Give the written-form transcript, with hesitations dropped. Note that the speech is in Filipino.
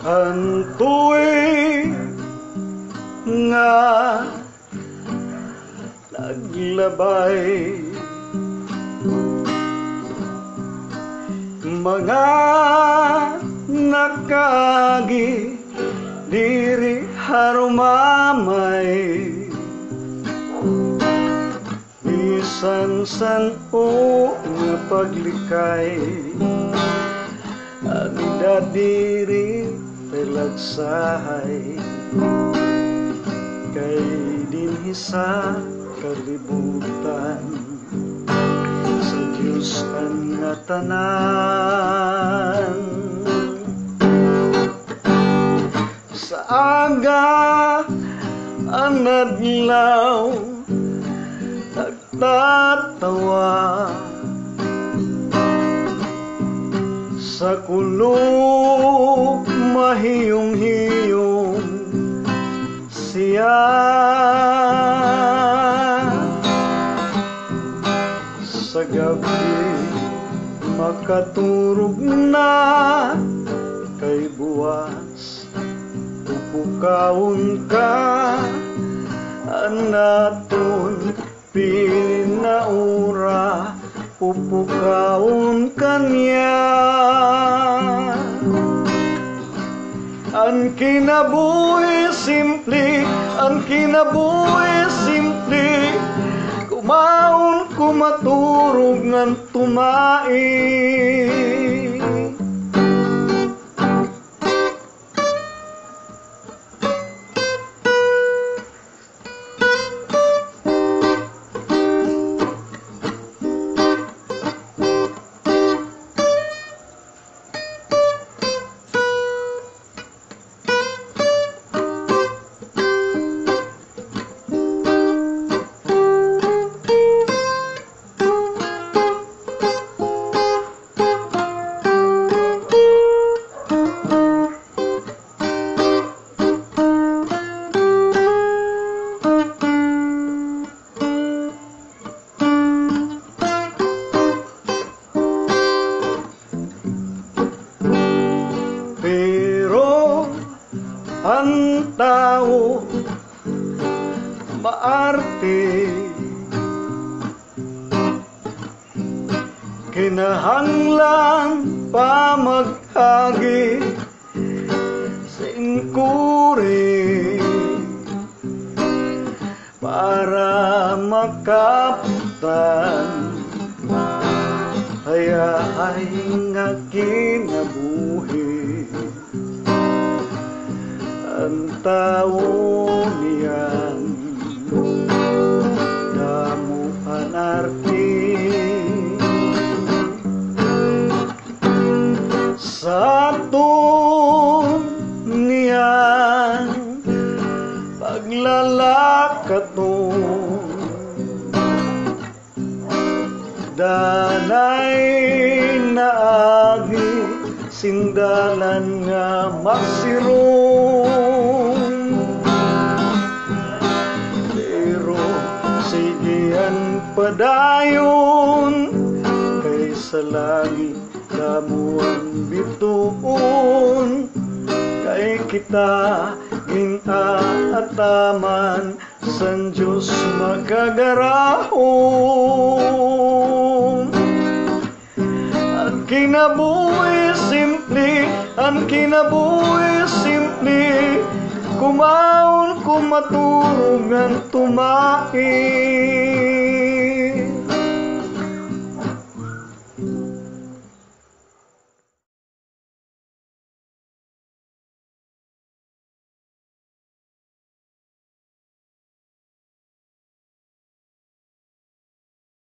Ang tuwing nga naglabay, mga nakagi diri harumamay, bisan san o nga paglikay, anda diri pelagsahay, kay dinhi sa kalibutan sa Diyos ang nga tanan. Sa aga ang adlaw nagtatawa, sa kulog mahiyong-hiyong siya, sa gabi makaturog na, kay buwas pupukawon ka, anaton pinaura pupukawon kanya. Ang kinabuhi simple, ang kinabuhi simple, kumaon kumaturog ngan tumai. Ang tao maarte, kinahanglan pa maghagi sa inkuri para makaptan, hayahay nga kinabuhi. Ang tao niyan damo anarki, satu niyan paglalakaton, danay naagi sindalan nga magsirong, pero sigian padayon, kay sa langit damuang bituon, kay kita ginaataman san Diyos magagarahon. Ang kinabuhi simple, ang kinabuhi simple, kumaon kumaturog ang tumai.